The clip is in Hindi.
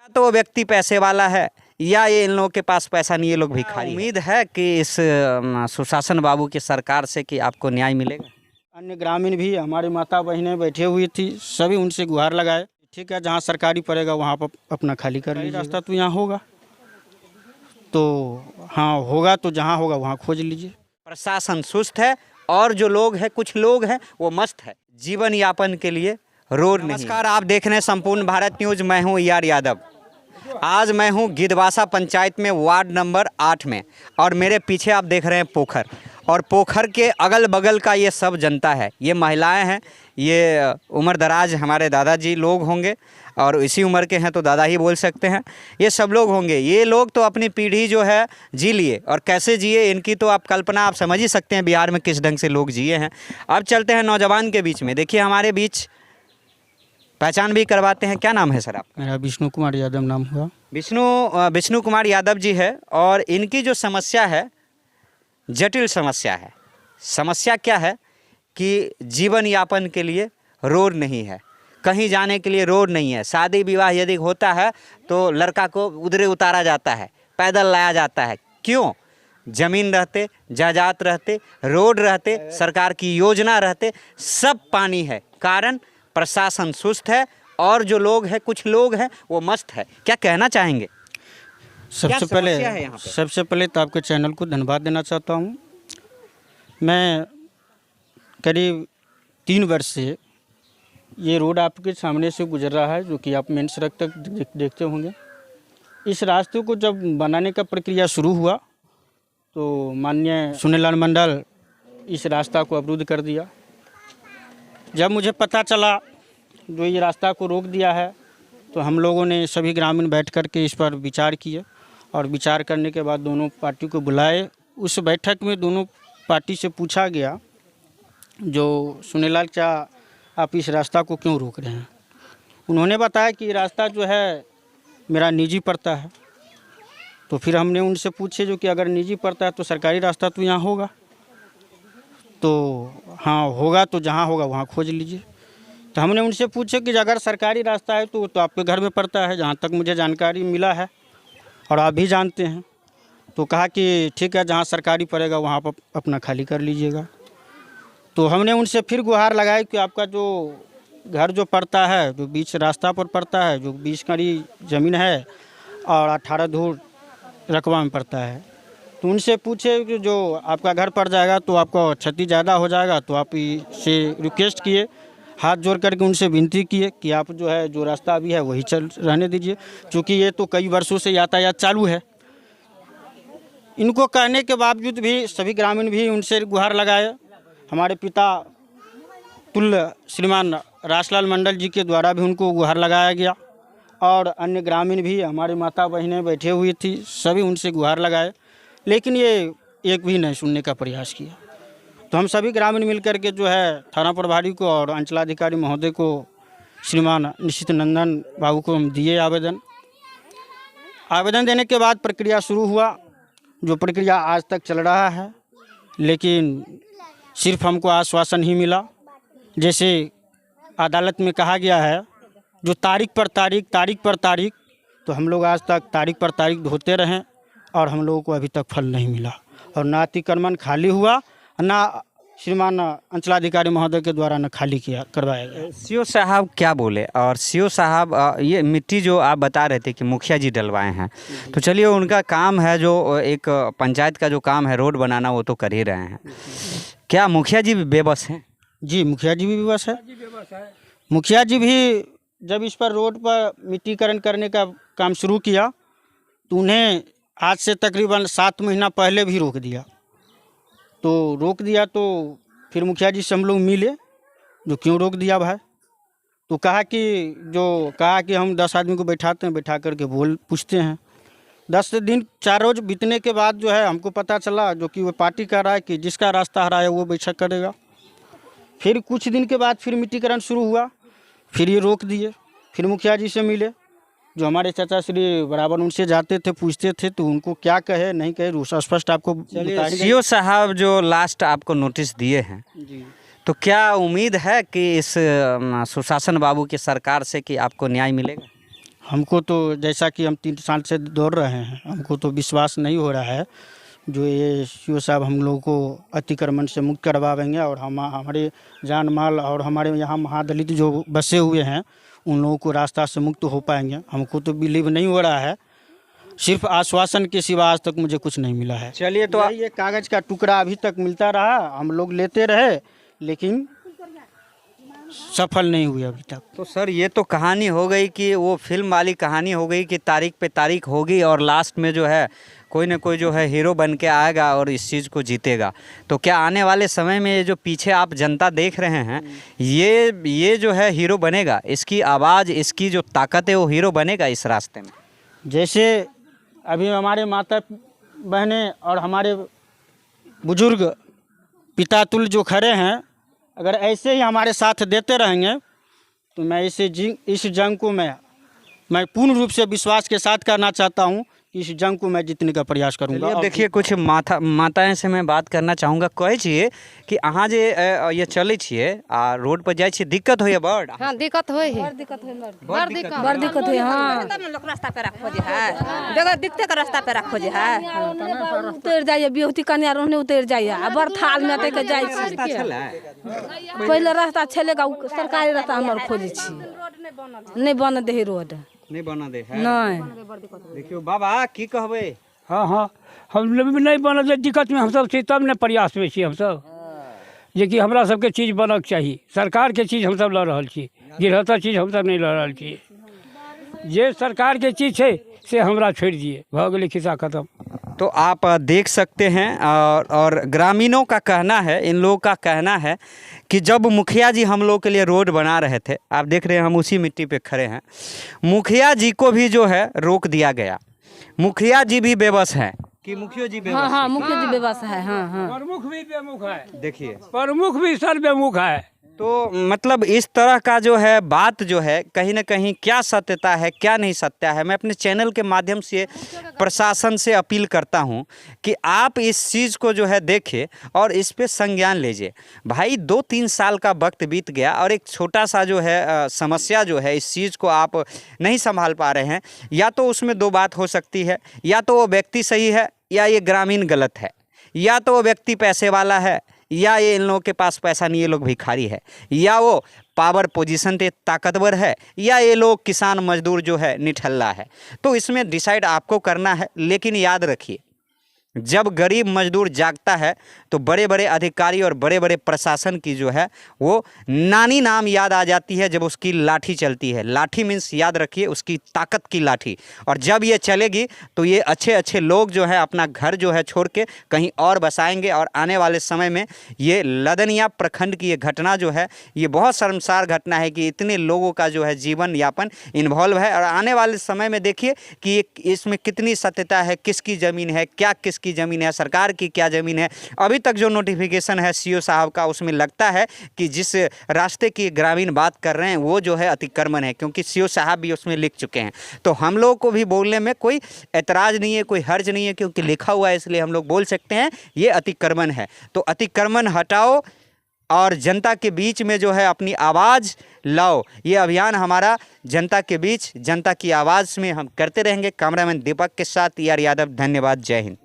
या तो वो व्यक्ति पैसे वाला है या ये इन लोगों के पास पैसा नहीं, ये लोग भिखारी। उम्मीद है कि इस सुशासन बाबू की सरकार से कि आपको न्याय मिलेगा। अन्य ग्रामीण भी हमारी माता बहनें बैठे हुई थी, सभी उनसे गुहार लगाए, ठीक है जहाँ सरकारी पड़ेगा वहाँ पर अपना खाली कर लीजिए। रास्ता तो यहाँ होगा, तो हाँ होगा, तो जहाँ होगा वहाँ खोज लीजिए। प्रशासन सुस्त है और जो लोग हैं, कुछ लोग हैं वो मस्त है, जीवन यापन के लिए रोड नहीं। नमस्कार, आप देख रहे हैं संपूर्ण भारत न्यूज। मैं हूं ER यादव। आज मैं हूं गिद्धवासा पंचायत में वार्ड नंबर 8 में, और मेरे पीछे आप देख रहे हैं पोखर, और पोखर के अगल बगल का ये सब जनता है, ये महिलाएं हैं, ये उम्र दराज हमारे दादाजी लोग होंगे, और इसी उम्र के हैं तो दादा ही बोल सकते हैं। ये सब लोग होंगे, ये लोग तो अपनी पीढ़ी जो है जी लिए, और कैसे जिए इनकी तो आप कल्पना आप समझ ही सकते हैं बिहार में किस ढंग से लोग जिए हैं। अब चलते हैं नौजवान के बीच में। देखिए हमारे बीच पहचान भी करवाते हैं। क्या नाम है सर आपका? मेरा विष्णु कुमार यादव नाम हुआ। विष्णु कुमार यादव जी है, और इनकी जो समस्या है जटिल समस्या है। समस्या क्या है कि जीवन यापन के लिए रोड नहीं है, कहीं जाने के लिए रोड नहीं है। शादी विवाह यदि होता है तो लड़का को उधरे उतारा जाता है, पैदल लाया जाता है। क्यों? ज़मीन रहते, जायदाद रहते, रोड रहते, सरकार की योजना रहते, सब पानी है। कारण प्रशासन सुस्त है और जो लोग हैं, कुछ लोग हैं वो मस्त है। क्या कहना चाहेंगे? सबसे पहले तो आपके चैनल को धन्यवाद देना चाहता हूँ। मैं करीब 3 वर्ष से ये रोड आपके सामने से गुजर रहा है, जो कि आप मेन सड़क तक देखते होंगे। इस रास्ते को जब बनाने का प्रक्रिया शुरू हुआ तो माननीय सुनीलाल मंडल इस रास्ता को अवरुद्ध कर दिया। जब मुझे पता चला जो ये रास्ता को रोक दिया है, तो हम लोगों ने सभी ग्रामीण बैठ कर के इस पर विचार किए, और विचार करने के बाद दोनों पार्टी को बुलाए। उस बैठक में दोनों पार्टी से पूछा गया, जो सुनीलाल क्या आप इस रास्ता को क्यों रोक रहे हैं? उन्होंने बताया कि ये रास्ता जो है मेरा निजी पड़ता है। तो फिर हमने उनसे पूछे जो कि अगर निजी पड़ता है तो सरकारी रास्ता तो यहाँ होगा, तो हाँ होगा, तो जहाँ होगा वहाँ खोज लीजिए। तो हमने उनसे पूछे कि अगर सरकारी रास्ता है तो आपके घर में पड़ता है, जहाँ तक मुझे जानकारी मिला है और आप भी जानते हैं। तो कहा कि ठीक है जहाँ सरकारी पड़ेगा वहाँ पर अपना खाली कर लीजिएगा। तो हमने उनसे फिर गुहार लगाई कि आपका जो घर जो पड़ता है, जो बीच रास्ता पर पड़ता है, जो 20 कड़ी ज़मीन है और 18 धूर रकबा में पड़ता है, तो उनसे पूछे कि जो आपका घर पड़ जाएगा तो आपको क्षति ज़्यादा हो जाएगा। तो आप इससे रिक्वेस्ट किए, हाथ जोड़ करके उनसे विनती किए कि आप जो है जो रास्ता अभी है वही चल रहने दीजिए, क्योंकि ये तो कई वर्षों से यातायात चालू है। इनको कहने के बावजूद भी सभी ग्रामीण भी उनसे गुहार लगाए। हमारे पिता तुल्य श्रीमान रासलाल मंडल जी के द्वारा भी उनको गुहार लगाया गया, और अन्य ग्रामीण भी हमारी माता बहनें बैठे हुई थी, सभी उनसे गुहार लगाए, लेकिन ये एक भी नहीं सुनने का प्रयास किया। तो हम सभी ग्रामीण मिलकर के जो है थाना प्रभारी को और अंचलाधिकारी महोदय को, श्रीमान निश्चित नंदन बाबू को हम दिए आवेदन देने के बाद प्रक्रिया शुरू हुआ, जो प्रक्रिया आज तक चल रहा है। लेकिन सिर्फ हमको आश्वासन ही मिला। जैसे अदालत में कहा गया है जो तारीख पर तारीख, तो हम लोग आज तक तारीख पर तारीख ढोते रहें और हम लोगों को अभी तक फल नहीं मिला, और ना अतिक्रमण खाली हुआ, ना श्रीमान अंचलाधिकारी महोदय के द्वारा न खाली करवाया गया। सीओ साहब क्या बोले? और सीओ साहब ये मिट्टी जो आप बता रहे थे कि मुखिया जी डलवाए हैं, तो चलिए उनका काम है, जो एक पंचायत का जो काम है रोड बनाना, वो तो कर ही रहे हैं। क्या मुखिया जी भी बेबस हैं? जी मुखिया जी भी बेबस है। मुखिया जी भी जब इस पर रोड पर मिट्टीकरण करने का काम शुरू किया तो उन्हें आज से तकरीबन 7 महीना पहले भी रोक दिया। तो फिर मुखिया जी से हम लोग मिले, जो क्यों रोक दिया भाई? तो कहा कि हम 10 आदमी को बैठाते हैं, बैठा करके पूछते हैं। 10 दिन 4 रोज बीतने के बाद जो है हमको पता चला जो कि वो पार्टी कह रहा है कि जिसका रास्ता हरा है वो बैठक करेगा। फिर कुछ दिन के बाद फिर मिट्टीकरण शुरू हुआ, फिर ये रोक दिए। फिर मुखिया जी से मिले, जो हमारे चाचा श्री बराबर उनसे जाते थे, पूछते थे, तो उनको क्या कहे नहीं कहे स्पष्ट आपको बताएंगे। सीओ साहब जो लास्ट आपको नोटिस दिए हैं जी, तो क्या उम्मीद है कि इस सुशासन बाबू की सरकार से कि आपको न्याय मिलेगा? हमको तो जैसा कि हम 3 साल से दौड़ रहे हैं, हमको तो विश्वास नहीं हो रहा है जो ये सीओ साहब हम लोगों को अतिक्रमण से मुक्त करवाएंगे और हमारे जान माल और हमारे यहाँ महादलित जो बसे हुए हैं उन लोगों को रास्ता से मुक्त हो पाएंगे। हमको तो बिलीव नहीं हो रहा है, सिर्फ आश्वासन के सिवा आज तक मुझे कुछ नहीं मिला है। चलिए तो ये कागज़ का टुकड़ा अभी तक मिलता रहा, हम लोग लेते रहे लेकिन सफल नहीं हुए अभी तक। तो सर ये तो कहानी हो गई कि वो फिल्म वाली कहानी हो गई कि तारीख पे तारीख होगी और लास्ट में जो है कोई ना कोई जो है हीरो बन के आएगा और इस चीज़ को जीतेगा। तो क्या आने वाले समय में ये जो पीछे आप जनता देख रहे हैं ये जो है हीरो बनेगा? इसकी आवाज़, इसकी जो ताकत है वो हीरो बनेगा इस रास्ते में? जैसे अभी हमारे माता बहनें और हमारे बुजुर्ग पितातुल जो खड़े हैं, अगर ऐसे ही हमारे साथ देते रहेंगे तो मैं इस जंग को मैं पूर्ण रूप से विश्वास के साथ करना चाहता हूं कि इस जंग को मैं जीतने का प्रयास करूंगा। अब देखिए कुछ माताएं से मैं बात करना चाहूँगा। कहै छियै कि अहाँ जे ये चलै छियै आ रोड पर जाइ छियै दिक्कत होइए बड़? हाँ दिक्कत होय है, बड़ दिक्कत है। हाँ तब लोग रास्ता पे रखो जे है, देखो दिखते का रास्ता पे रखो जे है, उतर जाइए बिहुती कन्या रोहने उतर जाइए बड़ थाल में तक जाइ छी। पहले रास्ता छलेगा सरकारी रास्ता हमर खोजे छी, नहीं बन दे रोड, नहीं बना दे है। नहीं देखियो बाबा की कहबे? हाँ हाँ हम लोग भी नहीं बनल दिक्कत में हमसब छी, तब ने प्रयास में छी हमसब जे कि हमरा सबके चीज बनक चाही। सरकार के चीज हमसब लऽ रहल छी, गिरहतर चीज हमसब नहीं लऽ रहल छी। जे सरकार के चीज है से हमरा छोड़ दिए, भऽ गेलै खिस्सा खत्म। तो आप देख सकते हैं और ग्रामीणों का कहना है, इन लोगों का कहना है कि जब मुखिया जी हम लोग के लिए रोड बना रहे थे, आप देख रहे हैं हम उसी मिट्टी पे खड़े हैं, मुखिया जी को भी जो है रोक दिया गया। मुखिया जी भी बेबस हैं कि मुखिया जी बेबस? हाँ हाँ मुखिया जी बेबस है। हाँ हाँ प्रमुख भी बेमुख है, देखिए प्रमुख भी सर बेमुख है। तो मतलब इस तरह का जो है बात जो है कहीं ना कहीं क्या सत्यता है क्या नहीं सत्य है, मैं अपने चैनल के माध्यम से प्रशासन से अपील करता हूं कि आप इस चीज़ को जो है देखें और इस पे संज्ञान लीजिए। भाई 2-3 साल का वक्त बीत गया और एक छोटा सा जो है समस्या जो है, इस चीज़ को आप नहीं संभाल पा रहे हैं। या तो उसमें 2 बात हो सकती है, या तो वो व्यक्ति सही है या ये ग्रामीण गलत है, या तो वो व्यक्ति पैसे वाला है या ये इन लोगों के पास पैसा नहीं, ये लोग भिखारी है, या वो पावर पोजीशन पे ताकतवर है, या ये लोग किसान मजदूर जो है निठल्ला है। तो इसमें डिसाइड आपको करना है। लेकिन याद रखिए, जब गरीब मजदूर जागता है तो बड़े बड़े अधिकारी और बड़े बड़े प्रशासन की जो है वो नानी नाम याद आ जाती है जब उसकी लाठी चलती है। लाठी मीन्स याद रखिए उसकी ताकत की लाठी। और जब ये चलेगी तो ये अच्छे अच्छे लोग जो है अपना घर जो है छोड़ के कहीं और बसाएंगे। और आने वाले समय में ये लदनिया प्रखंड की ये घटना जो है ये बहुत शर्मसार घटना है कि इतने लोगों का जो है जीवन यापन इन्वॉल्व है। और आने वाले समय में देखिए कि इसमें कितनी सत्यता है, किसकी ज़मीन है, क्या किसकी ज़मीन है, सरकार की क्या ज़मीन है। अभी तक जो नोटिफिकेशन है सीओ साहब का उसमें लगता है कि जिस रास्ते की ग्रामीण बात कर रहे हैं वो जो है अतिक्रमण है, क्योंकि सीओ साहब भी उसमें लिख चुके हैं। तो हम लोग को भी बोलने में कोई एतराज़ नहीं है, कोई हर्ज नहीं है, क्योंकि लिखा हुआ है इसलिए हम लोग बोल सकते हैं ये अतिक्रमण है। तो अतिक्रमण हटाओ और जनता के बीच में जो है अपनी आवाज़ लाओ। ये अभियान हमारा जनता के बीच, जनता की आवाज़ में हम करते रहेंगे। कैमरामैन दीपक के साथ यार यादव, धन्यवाद, जय हिंद।